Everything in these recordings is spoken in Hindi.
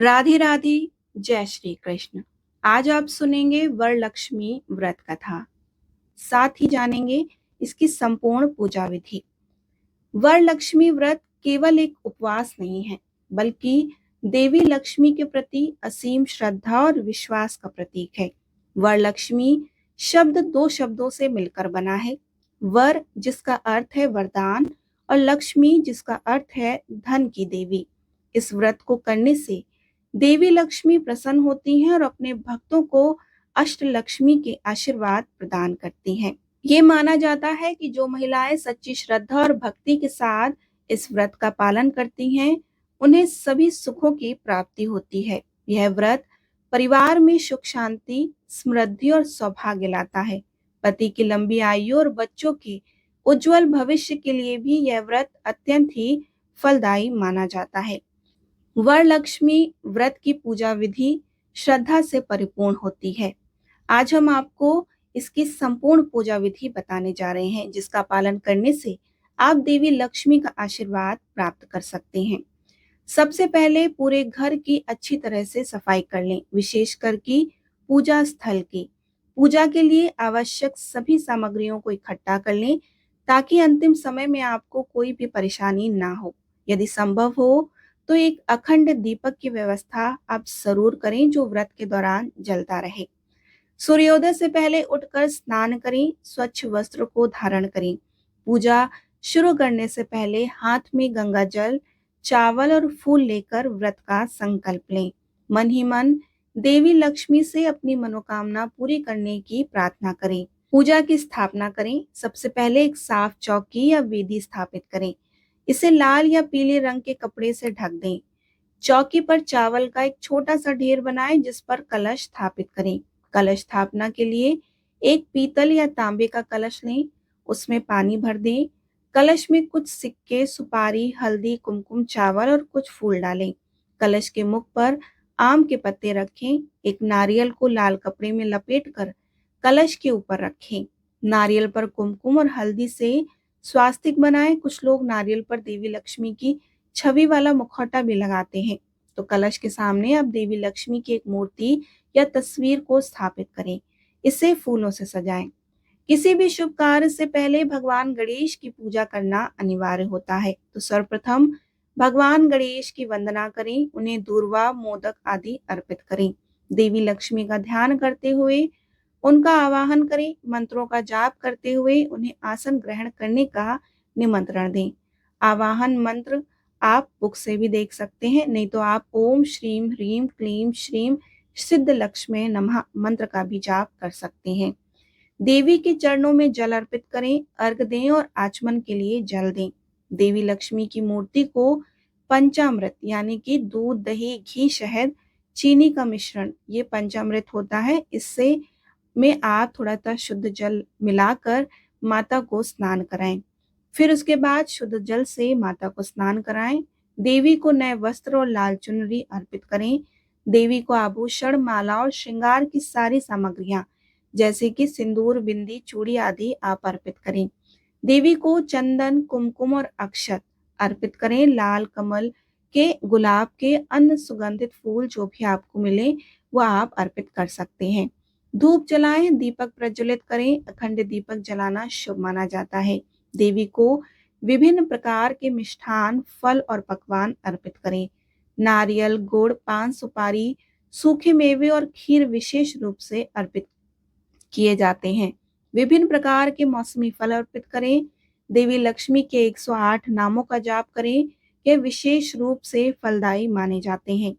राधे राधे। जय श्री कृष्ण। आज आप सुनेंगे वरलक्ष्मी व्रत कथा। साथ ही जानेंगे इसकी संपूर्ण पूजा विधि। वरलक्ष्मी व्रत केवल एक उपवास नहीं है, बल्कि देवी लक्ष्मी के प्रति असीम श्रद्धा और विश्वास का प्रतीक है। वरलक्ष्मी शब्द दो शब्दों से मिलकर बना है। वर जिसका अर्थ है वरदान और लक्ष्मी जिसका अर्थ है धन की देवी। इस व्रत को करने से देवी लक्ष्मी प्रसन्न होती हैं और अपने भक्तों को अष्टलक्ष्मी के आशीर्वाद प्रदान करती हैं। ये माना जाता है कि जो महिलाएं सच्ची श्रद्धा और भक्ति के साथ इस व्रत का पालन करती हैं, उन्हें सभी सुखों की प्राप्ति होती है। यह व्रत परिवार में सुख शांति, समृद्धि और सौभाग्य लाता है। पति की लंबी आयु और बच्चों के उज्जवल भविष्य के लिए भी यह व्रत अत्यंत ही फलदायी माना जाता है। वरलक्ष्मी व्रत की पूजा विधि श्रद्धा से परिपूर्ण होती है। आज हम आपको इसकी संपूर्ण पूजा विधि बताने जा रहे हैं, जिसका पालन करने से आप देवी लक्ष्मी का आशीर्वाद प्राप्त कर सकते हैं। सबसे पहले पूरे घर की अच्छी तरह से सफाई कर लें, विशेषकर की पूजा स्थल की। पूजा के लिए आवश्यक सभी सामग्रियों को इकट्ठा कर लें, ताकि अंतिम समय में आपको कोई भी परेशानी ना हो। यदि संभव हो तो एक अखंड दीपक की व्यवस्था आप जरूर करें, जो व्रत के दौरान जलता रहे। सूर्योदय से पहले उठकर स्नान करें, स्वच्छ वस्त्र को धारण करें। पूजा शुरू करने से पहले हाथ में गंगा जल, चावल और फूल लेकर व्रत का संकल्प लें। मन ही मन देवी लक्ष्मी से अपनी मनोकामना पूरी करने की प्रार्थना करें। पूजा की स्थापना करें। सबसे पहले एक साफ चौकी या वेदी स्थापित करें। इसे लाल या पीले रंग के कपड़े से ढक दें। चौकी पर चावल का एक छोटा सा ढेर बनाएं, जिस पर कलश स्थापित करें। कलश स्थापना के लिए एक पीतल या तांबे का कलश लें, उसमें पानी भर दें। कलश में कुछ सिक्के, सुपारी, हल्दी, कुमकुम, चावल और कुछ फूल डालें। कलश के मुख पर आम के पत्ते रखें। एक नारियल को लाल कपड़े में लपेटकर कलश के ऊपर रखें। नारियल पर कुमकुम और हल्दी से स्वास्तिक बनाएं। कुछ लोग नारियल पर देवी लक्ष्मी की छवि वाला मुखौटा भी लगाते हैं। तो कलश के सामने आप देवी लक्ष्मी की एक मूर्ति या तस्वीर को स्थापित करें। इसे फूलों से सजाएं। किसी भी शुभ कार्य से पहले भगवान गणेश की पूजा करना अनिवार्य होता है। तो सर्वप्रथम भगवान गणेश की वंदना करें, उन्हें दूर्वा, मोदक आदि अर्पित करें। देवी लक्ष्मी का ध्यान करते हुए उनका आवाहन करें। मंत्रों का जाप करते हुए उन्हें आसन ग्रहण करने का निमंत्रण दें। आवाहन मंत्र आप बुक से भी देख सकते हैं, नहीं तो आप ओम श्रीम ह्रीम क्लीम श्रीम सिद्ध लक्ष्मी नमः मंत्र का भी जाप कर सकते हैं। देवी के चरणों में जल अर्पित करें, अर्घ दें और आचमन के लिए जल दें। देवी लक्ष्मी की मूर्ति को पंचामृत यानी कि दूध, दही, घी, शहद, चीनी का मिश्रण, ये पंचामृत होता है, इससे में आप थोड़ा सा शुद्ध जल मिलाकर माता को स्नान कराएं। फिर उसके बाद शुद्ध जल से माता को स्नान कराएं। देवी को नए वस्त्र और लाल चुनरी अर्पित करें। देवी को आभूषण, माला और श्रृंगार की सारी सामग्रियां जैसे कि सिंदूर, बिंदी, चूड़ी आदि आप अर्पित करें। देवी को चंदन, कुमकुम और अक्षत अर्पित करें। लाल कमल के, गुलाब के, अन्य सुगंधित फूल जो भी आपको मिले वह आप अर्पित कर सकते हैं। धूप जलाएं, दीपक प्रज्वलित करें। अखंड दीपक जलाना शुभ माना जाता है। देवी को विभिन्न प्रकार के मिष्ठान, फल और पकवान अर्पित करें। नारियल, गुड़, पान, सुपारी, सूखे मेवे और खीर विशेष रूप से अर्पित किए जाते हैं। विभिन्न प्रकार के मौसमी फल अर्पित करें। देवी लक्ष्मी के 108 नामों का जाप करें। ये विशेष रूप से फलदायी माने जाते हैं।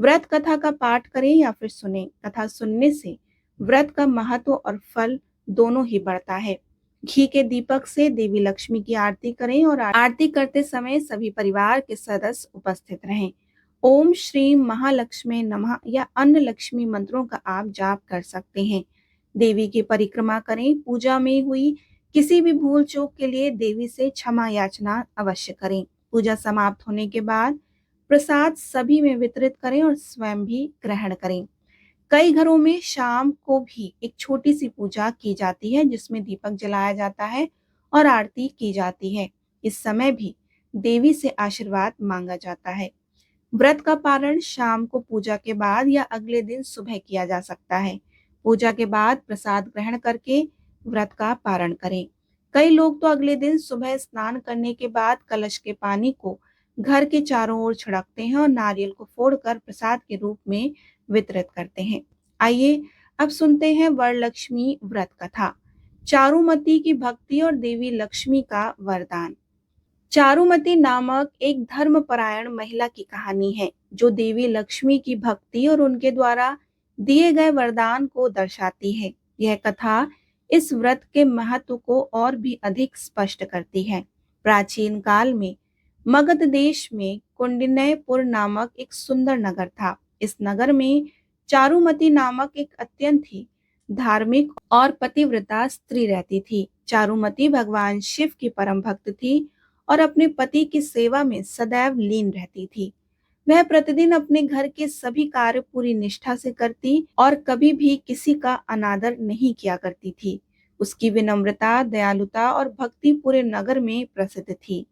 व्रत कथा का पाठ करें या फिर सुने। कथा सुनने से व्रत का महत्व और फल दोनों ही बढ़ता है। घी के दीपक से देवी लक्ष्मी की आरती करें और आरती करते समय सभी परिवार के सदस्य उपस्थित रहें। ओम श्री महालक्ष्मी नमः या अन्य लक्ष्मी मंत्रों का आप जाप कर सकते हैं। देवी की परिक्रमा करें। पूजा में हुई किसी भी भूल चूक के लिए देवी से क्षमा याचना अवश्य करें। पूजा समाप्त होने के बाद प्रसाद सभी में वितरित करें और स्वयं भी ग्रहण करें। कई घरों में शाम को भी एक छोटी सी पूजा की जाती है, जिसमें दीपक जलाया जाता है और आरती की जाती है। इस समय भी देवी से आशीर्वाद मांगा जाता है। व्रत का पारण शाम को पूजा के बाद या अगले दिन सुबह किया जा सकता है। पूजा के बाद प्रसाद ग्रहण करके व्रत का पारण करें। कई लोग तो अगले दिन सुबह स्नान करने के बाद कलश के पानी को घर के चारों ओर छिड़कते हैं और नारियल को फोड़कर प्रसाद के रूप में वितरित करते हैं। आइए अब सुनते हैं वरलक्ष्मी व्रत कथा। चारुमती की भक्ति और देवी लक्ष्मी का वरदान। चारुमती नामक एक धर्मपरायण महिला की कहानी है जो देवी लक्ष्मी की भक्ति और उनके द्वारा दिए गए वरदान को दर्शाती है। यह कथा इस व्रत के महत्व को और भी अधिक स्पष्ट करती है। प्राचीन काल में मगध देश में कौंडिन्यपुर नामक एक सुंदर नगर था। इस नगर में चारुमती नामक एक अत्यंत ही धार्मिक और पतिव्रता स्त्री रहती थी। चारुमती भगवान शिव की परम भक्त थी और अपने पति की सेवा में सदैव लीन रहती थी। वह प्रतिदिन अपने घर के सभी कार्य पूरी निष्ठा से करती और कभी भी किसी का अनादर नहीं किया करती थी। उसकी विनम्रता, दयालुता और भक्ति पूरे नगर में प्रसिद्ध थी।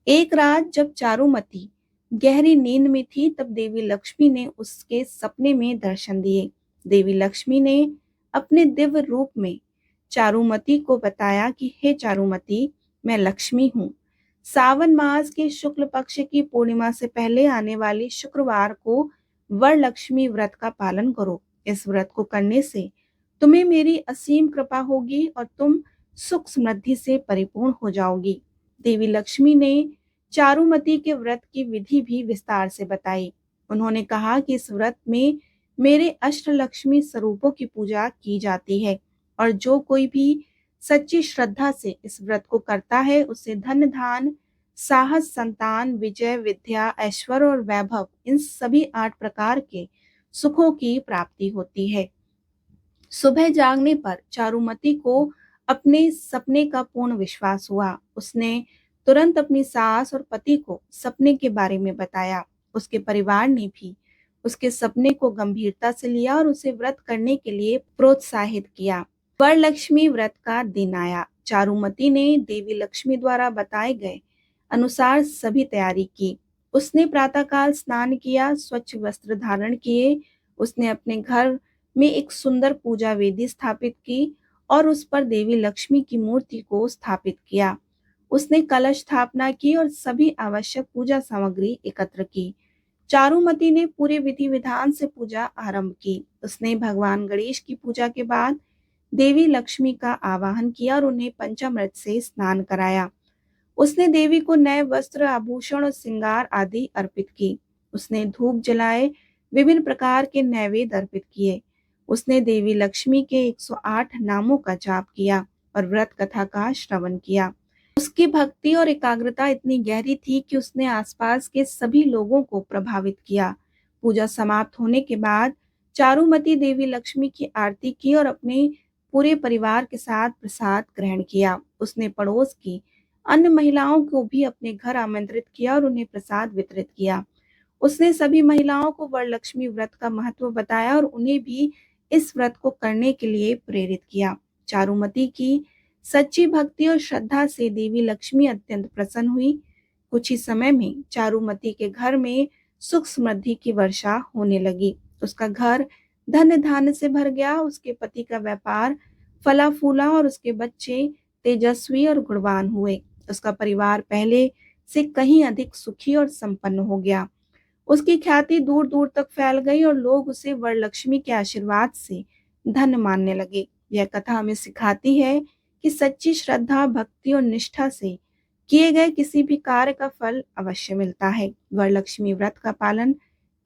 एक रात जब चारुमती गहरी नींद में थी, तब देवी लक्ष्मी ने उसके सपने में दर्शन दिए। देवी लक्ष्मी ने अपने दिव्य रूप में चारुमती को बताया कि हे चारुमती, मैं लक्ष्मी हूँ। सावन मास के शुक्ल पक्ष की पूर्णिमा से पहले आने वाली शुक्रवार को वरलक्ष्मी व्रत का पालन करो। इस व्रत को करने से तुम्हें मेरी असीम कृपा होगी और तुम सुख समृद्धि से परिपूर्ण हो जाओगी। देवी लक्ष्मी ने चारुमती के व्रत की विधि भी विस्तार से बताई। उन्होंने कहा कि इस व्रत में मेरे अष्टलक्ष्मी स्वरूपों की पूजा की जाती है और जो कोई भी सच्ची श्रद्धा से इस व्रत को करता है उसे धन धान, साहस, संतान, विजय, विद्या, ऐश्वर्य और वैभव, इन सभी 8 प्रकार के सुखों की प्राप्ति होती है। सुबह जागने पर चारुमती को अपने सपने का पूर्ण विश्वास हुआ। उसने तुरंत अपनी सास और पति को सपने के बारे में बताया। उसके परिवार ने भी उसके सपने को गंभीरता से लिया और उसे व्रत करने के लिए प्रोत्साहित किया। वरलक्ष्मी व्रत का दिन आया। चारुमती ने देवी लक्ष्मी द्वारा बताए गए अनुसार सभी तैयारी की। उसने प्रातःकाल स्नान किया, स्वच्छ वस्त्र धारण किए। उसने अपने घर में एक सुंदर पूजा वेदी स्थापित की और उस पर देवी लक्ष्मी की मूर्ति को स्थापित किया। उसने कलश स्थापना की और सभी आवश्यक पूजा सामग्री एकत्र की। चारुमती ने पूरे विधि विधान से पूजा आरंभ की। उसने भगवान गणेश की पूजा के बाद देवी लक्ष्मी का आवाहन किया और उन्हें पंचामृत से स्नान कराया। उसने देवी को नए वस्त्र, आभूषण और श्रृंगार आदि अर्पित की। उसने धूप जलाए, विभिन्न प्रकार के नैवेद्य अर्पित किए। उसने देवी लक्ष्मी के 108 नामों का जाप किया और व्रत कथा का श्रवण किया। उसकी भक्ति और एकाग्रता इतनी गहरी थी कि उसने आसपास के सभी लोगों को प्रभावित किया। पूजा समाप्त होने के बाद चारुमती देवी लक्ष्मी की आरती की और अपने पूरे परिवार के साथ प्रसाद ग्रहण किया। उसने पड़ोस की अन्य महिलाओं को भी अपने घर आमंत्रित किया और उन्हें प्रसाद वितरित किया। उसने सभी महिलाओं को वरलक्ष्मी व्रत का महत्व बताया और उन्हें भी इस व्रत को करने के लिए प्रेरित किया। चारुमती की सच्ची भक्ति और श्रद्धा से देवी लक्ष्मी अत्यंत प्रसन्न हुई। कुछ ही समय में चारुमती के घर में सुख समृद्धि की वर्षा होने लगी। उसका घर धन धान्य से भर गया। उसके पति का व्यापार फला फूला और उसके बच्चे तेजस्वी और गुणवान हुए। उसका परिवार पहले से कहीं अधिक सुखी और संपन्न हो गया। उसकी ख्याति दूर दूर तक फैल गई और लोग उसे वरलक्ष्मी के आशीर्वाद से धन्य मानने लगे। यह कथा हमें सिखाती है कि सच्ची श्रद्धा, भक्ति और निष्ठा से किए गए किसी भी कार्य का फल अवश्य मिलता है। वरलक्ष्मी व्रत का पालन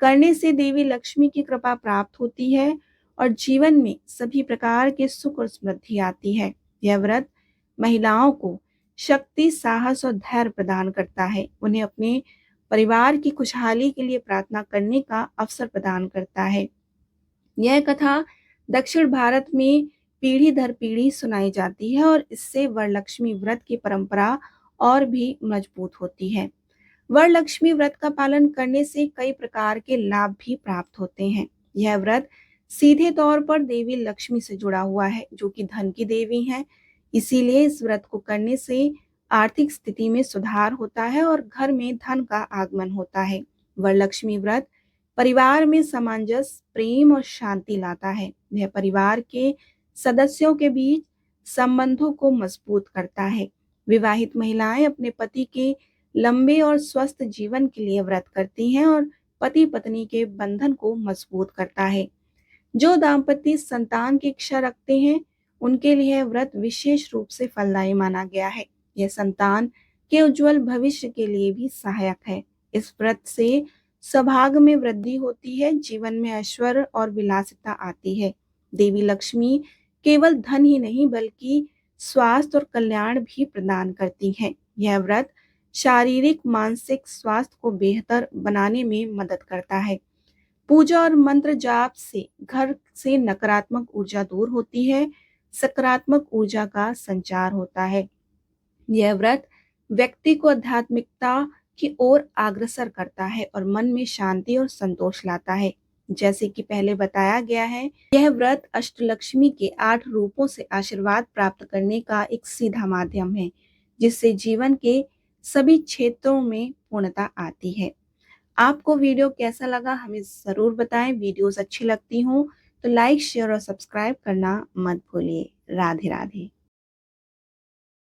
करने से देवी लक्ष्मी की कृपा प्राप्त होती है और जीवन में सभी प्रकार के सुख और समृद्धि आती है। यह व्रत महिलाओं को शक्ति, साहस और धैर्य प्रदान करता है। उन्हें अपने परिवार की खुशहाली के लिए प्रार्थना करने का अवसर प्रदान करता है। यह कथा दक्षिण भारत में पीढ़ी दर पीढ़ी सुनाई जाती है और इससे वरलक्ष्मी व्रत की परंपरा और भी मजबूत होती है। वरलक्ष्मी व्रत का पालन करने से कई प्रकार के लाभ भी प्राप्त होते हैं। यह व्रत सीधे तौर पर देवी लक्ष्मी से जुड़ा हुआ है, जो कि धन की देवी है। इसीलिए इस व्रत को करने से आर्थिक स्थिति में सुधार होता है और घर में धन का आगमन होता है। वरलक्ष्मी व्रत परिवार में सामंजस्य, प्रेम और शांति लाता है। यह परिवार के सदस्यों के बीच संबंधों को मजबूत करता है। विवाहित महिलाएं अपने पति के लंबे और स्वस्थ जीवन के लिए व्रत करती हैं और पति पत्नी के बंधन को मजबूत करता है। जो दाम्पत्य संतान की इच्छा रखते हैं, उनके लिए यह व्रत विशेष रूप से फलदायी माना गया है। यह संतान के उज्जवल भविष्य के लिए भी सहायक है। इस व्रत से सौभाग्य में वृद्धि होती है, जीवन में ऐश्वर्य और विलासिता आती है। देवी लक्ष्मी केवल धन ही नहीं बल्कि स्वास्थ्य और कल्याण भी प्रदान करती हैं। यह व्रत शारीरिक मानसिक स्वास्थ्य को बेहतर बनाने में मदद करता है। पूजा और मंत्र जाप से घर से नकारात्मक ऊर्जा दूर होती है, सकारात्मक ऊर्जा का संचार होता है। यह व्रत व्यक्ति को आध्यात्मिकता की ओर अग्रसर करता है और मन में शांति और संतोष लाता है। जैसे कि पहले बताया गया है, यह व्रत अष्टलक्ष्मी के 8 रूपों से आशीर्वाद प्राप्त करने का एक सीधा माध्यम है, जिससे जीवन के सभी क्षेत्रों में पूर्णता आती है। आपको वीडियो कैसा लगा हमें ज़रूर बताएं। वीडियोस अच्छी लगती हों तो लाइक, शेयर और सब्सक्राइब करना मत भूलिए। राधे राधे।